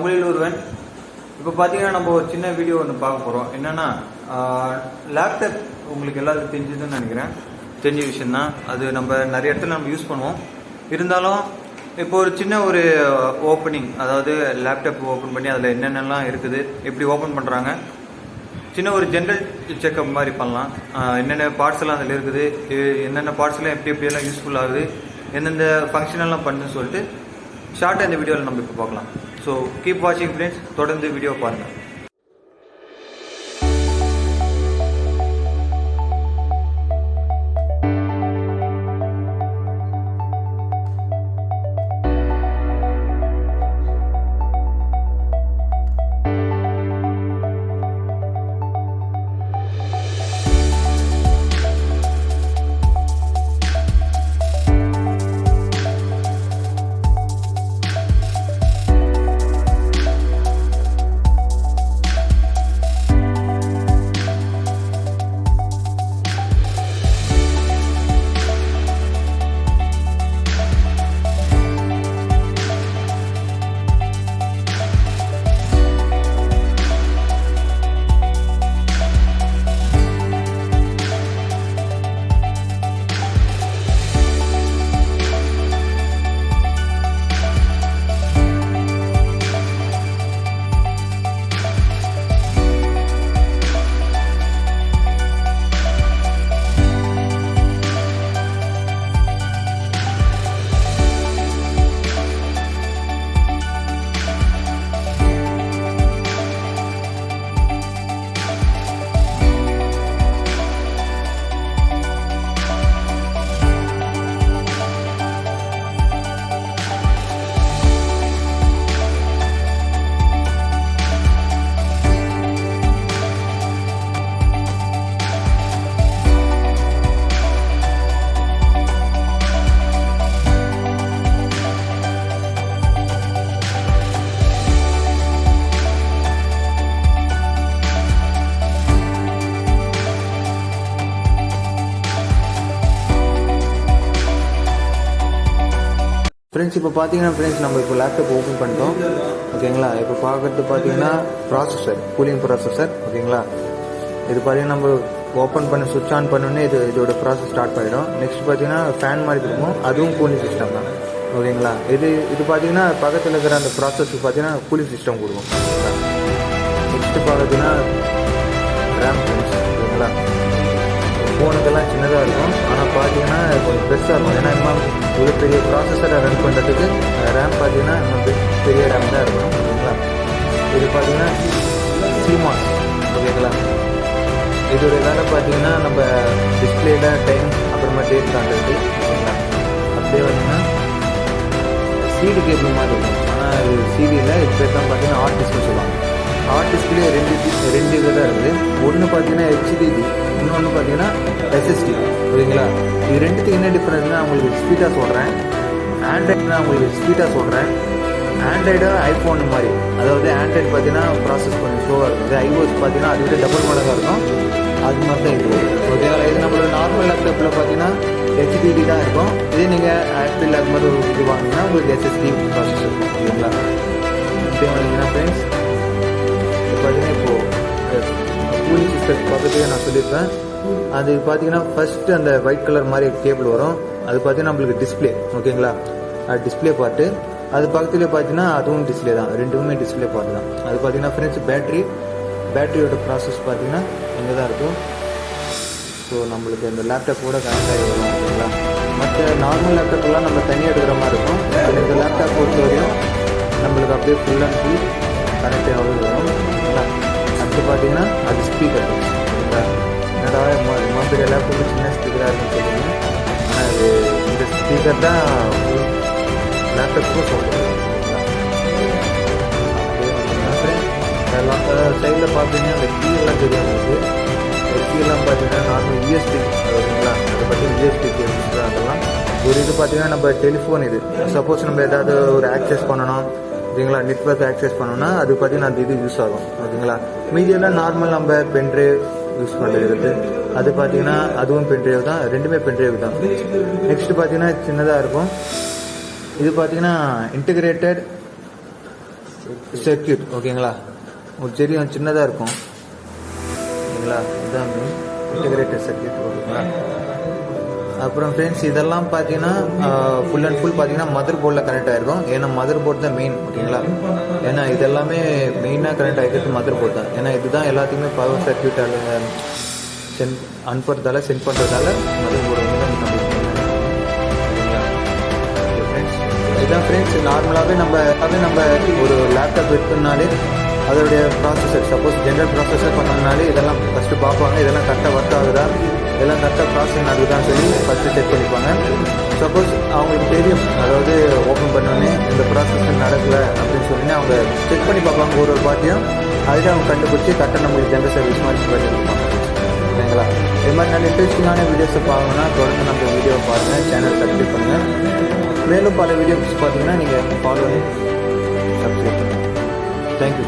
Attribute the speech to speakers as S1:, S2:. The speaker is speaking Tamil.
S1: உங்களில் ஒருவன். இப்போ பார்த்தீங்கன்னா நம்ம ஒரு சின்ன வீடியோ ஒன்று பார்க்க போகிறோம். என்னென்னா லேப்டாப் உங்களுக்கு எல்லாருக்கும் தெரிஞ்சதுன்னு நினைக்கிறேன். தெரிஞ்ச விஷயந்தான். அது நம்ம நிறைய இடத்துல நம்ம யூஸ் பண்ணுவோம். இருந்தாலும் இப்போ ஒரு சின்ன ஒரு ஓப்பனிங், அதாவது லேப்டாப் ஓப்பன் பண்ணி அதில் என்னென்னலாம் இருக்குது, எப்படி ஓப்பன் பண்ணுறாங்க, சின்ன ஒரு ஜென்ரல் செக்அப் மாதிரி பண்ணலாம். என்னென்ன பார்ட்ஸ் எல்லாம் அதில் இருக்குது, என்னென்ன பார்ட்ஸ் எல்லாம் எப்படியெல்லாம் யூஸ்ஃபுல் ஆகுது, எந்தெந்த ஃபங்க்ஷன் எல்லாம் பண்ணுன்னு சொல்லிட்டு ஷார்ட்டாக இந்த வீடியோவில் நம்ம இப்போ பார்க்கலாம். ஸோ கீப் வாட்சிங் ஃப்ரெண்ட்ஸ். தொடர்ந்து வீடியோ பாருங்கள். ஃப்ரெண்ட்ஸ், இப்போ பார்த்தீங்கன்னா ஃப்ரெண்ட்ஸ் நம்ம இப்போ லேப்டாப் ஓப்பன் பண்ணிட்டோம். ஓகேங்களா? இப்போ பார்க்குறது பார்த்தீங்கன்னா ப்ராசஸர், கூலிங் ப்ராசஸர். ஓகேங்களா? இது பார்த்தீங்கன்னா நம்ம ஓப்பன் பண்ணி சுவிட்ச் ஆன் பண்ணோன்னே இதோட ப்ராசஸ் ஸ்டார்ட் பண்ணிடும். நெக்ஸ்ட் பார்த்தீங்கன்னா ஃபேன் மாதிரி இருக்கும், அதுவும் கூலிங் சிஸ்டம் தான். ஓகேங்களா? இது பார்த்தீங்கன்னா பக்கத்தில் இருக்கிற அந்த ப்ராசஸ் பார்த்தீங்கன்னா கூலிங் சிஸ்டம் கொடுக்கும். நெக்ஸ்ட் பார்த்தீங்கன்னா ரேம் ஃப்ரெண்ட்ஸ். ஓகேங்களா? ஃபோனுக்கெல்லாம் சின்னதாக இருக்கும், ஆனால் பார்த்தீங்கன்னா கொஞ்சம் பெருசாக இருக்கும். ஏன்னா இன்னும் ஒரு பெரிய ப்ராசஸரை ரன் பண்ணுறதுக்கு ரேம் பார்த்தீங்கன்னா இன்னும் பெரிய ரேம் தான் இருக்கும். ஓகேங்களா? இது பார்த்தீங்கன்னா CMOS. ஓகேங்களா? இதோட வேலை பார்த்தீங்கன்னா நம்ம டிஸ்பிளேல டைம் அப்புறமா டேட் காட்டுறது. ஓகேங்களா? அப்படியே பார்த்தீங்கன்னா CD கேபிள் மாதிரி இருக்கும், ஆனால் இது CD-யில் இது பேர் தான் பார்த்தீங்கன்னா ஹார்ட் டிஸ்பிளே சொல்லுவாங்க. ஹார்ட் டிஸ்பிளே ரெண்டு இதில் இருக்குது. ஒன்று பார்த்தீங்கன்னா HDD, இன்னொன்று பார்த்தீங்கன்னா SSD. ஓகேங்களா? இது ரெண்டுத்துக்கு என்ன டிஃப்ரென்ஸ்னா உங்களுக்கு ஸ்பீடாக சொல்கிறேன். ஆண்ட்ராய்டுனா உங்களுக்கு ஸ்பீடாக சொல்கிறேன். ஆண்ட்ராய்டு ஐஃபோன் மாதிரி, அதாவது ஆண்ட்ராய்டு பார்த்தீங்கன்னா ப்ராசஸ் கொஞ்சம் ஸ்லோவாக இருக்குது. iOS பார்த்தீங்கன்னா அது விட டபுள் மடங்காக இருக்கும். அது மாதிரி தான் இருக்குது. ஓகேங்களா? இது நம்மளோட நார்மல் லேப்டாப்பில் பார்த்தீங்கன்னா HDD தான் இருக்கும். இதே நீங்கள் ஆப்பிள் அது மாதிரி ஒரு இது வாங்கினீங்கன்னா உங்களுக்கு SSD ப்ராசஸ் இருக்கும். ஓகேங்களா? இப்படி வாங்கினீங்கன்னா ஃப்ரெண்ட்ஸ் இது பார்த்தீங்கன்னா இப்போது கூலிங் சிஸ்டம் பக்கத்துலேயே நான் சொல்லியிருப்பேன். அது பார்த்தீங்கன்னா ஃபர்ஸ்ட் அந்த ஒயிட் கலர் மாதிரி கேபிள் வரும். அது பார்த்தீங்கன்னா நம்மளுக்கு டிஸ்பிளே. ஓகேங்களா? அது டிஸ்பிளே பார்ட்டு. அது பக்கத்துலேயே பார்த்தீங்கன்னா அதுவும் டிஸ்பிளே தான், ரெண்டுமே டிஸ்பிளே பார்ட்டு தான். அது பார்த்தீங்கன்னா ஃப்ரெண்ட்ஸ் பேட்டரியோட ப்ராசஸ் பார்த்தீங்கன்னா இங்கே தான் இருக்கும். ஸோ நம்மளுக்கு இந்த லேப்டாப்போட கனெக்ட் ஆகி வரும். ஓகேங்களா? மற்ற நார்மல் லேப்டாப்லாம் நம்ம தனியாக எடுக்கிற மாதிரி இருக்கும். இந்த லேப்டாப் பொறுத்த வரையும் நம்மளுக்கு அப்படியே ஃபுல் அண்ட் ஃபுல் கனெக்ட் ஆகி வரும். ஓகேங்களா? அடுத்து பார்த்தீங்கன்னா அது ஸ்பீக்கர். ஓகேங்களா? என்னடா பெரிய லேப்டாப் சின்ன ஸ்பீக்கராக இருக்குன்னு சொல்லுங்க, ஆனால் இது இந்த ஸ்பீக்கர் தான் லேப்டாப்புக்கும் சொல்லுங்கள். சைடில் பார்த்தீங்கன்னா அந்த கீழெல்லாம் தெரியும். உங்களுக்கு கீழெல்லாம் பார்த்தீங்கன்னா நார்மல் USB. ஓகேங்களா? அதை பார்த்தீங்கன்னா USB கேபிள்ஸ் தான். அதெல்லாம் ஒரு இது பார்த்தீங்கன்னா நம்ம டெலிஃபோன், இது சப்போஸ் நம்ம ஏதாவது ஒரு ஆக்சஸ் பண்ணணும், ஓகேங்களா, நெட்ஒர்க் ஆக்சஸ் பண்ணோம்னா அது பார்த்தீங்கன்னா அந்த இது யூஸ் ஆகும். ஓகேங்களா? மீடியெல்லாம் நார்மல் நம்ம பென்ட்ரைவ் யூஸ் பண்ணுறது, அது பார்த்தீங்கன்னா அதுவும் பென்ட்ரைவ் தான், ரெண்டுமே பென்ட்ரைவ் தான். நெக்ஸ்ட் பார்த்தீங்கன்னா சின்னதாக இருக்கும். இது பார்த்தீங்கன்னா இன்டிகிரேட்டட் சர்க்கியூட் ஓகேங்களா. ஒரு தெரியும் சின்னதாக இருக்கும் ஓகேங்களா. இதுதான் மெயின் இன்டகிரேட்டட் சர்க்கியூட் ஓகேங்களா. அப்புறம் ஃப்ரெண்ட்ஸ் இதெல்லாம் பார்த்தீங்கன்னா ஃபுல் அண்ட் ஃபுல் பார்த்தீங்கன்னா மதர் போர்டில் கனெக்ட் ஆகிருக்கும். ஏன்னா மதர் போர்டு தான் மெயின் ஓகேங்களா. ஏன்னா இதெல்லாமே மெயினாக கனெக்ட் ஆகிக்கிறது மதர் போர்டு தான். ஏன்னா இதுதான் எல்லாத்தையுமே பவர் சர்க்கியூட் சென்ட் அனுப்புறதால சென்ட் பண்ணுறதால மதர் போர்டு வந்து நம்மளுக்கு ஓகேங்களா. ஃப்ரெண்ட்ஸ் இதுதான் ஃப்ரெண்ட்ஸ் நார்மலாகவே நம்ம ஒரு லேப்டாப் எடுத்தோம்னாலே அதோடைய ப்ராசஸர் சப்போஸ் ஜென்ரல் ப்ராசஸர் பண்ணோம்னாலே இதெல்லாம் ஃபஸ்ட்டு பார்ப்பாங்க. இதெல்லாம் கரெக்டாக ஒர்க் ஆகுதா, இதெல்லாம் கரெக்டாக ப்ராசஸ் நடக்குதான்னு சொல்லி ஃபஸ்ட்டு செக் பண்ணிப்பாங்க. சப்போஸ் அவங்களுக்கு தெரியும், அதாவது ஓப்பன் பண்ணோடனே இந்த ப்ராசஸ் நடக்கலை அப்படின்னு சொல்லி அவங்க செக் பண்ணி பார்ப்பாங்க ஒரு பார்ட்டியும். அதில் அவங்க கண்டுபிடிச்சி கரெக்டாக நம்மளுக்கு ஜென்ரல் சர்வீஸ் மாதிரி பண்ணி கொடுப்பாங்க ஓகேங்களா. இது மாதிரி நல்ல இன்ட்ரெஸ்டிங்கான வீடியோஸை பார்க்கணுன்னா தொடர்ந்து நம்ம வீடியோவை பாருங்கள், சேனல் சப்ஸ்கிரைப் பண்ணுங்கள். மேலும் பல வீடியோஸ் பார்த்தீங்கன்னா நீங்கள் ஃபாலோ பண்ணி சப்ஸ்கிரைப் பண்ணுங்கள். தேங்க்யூ.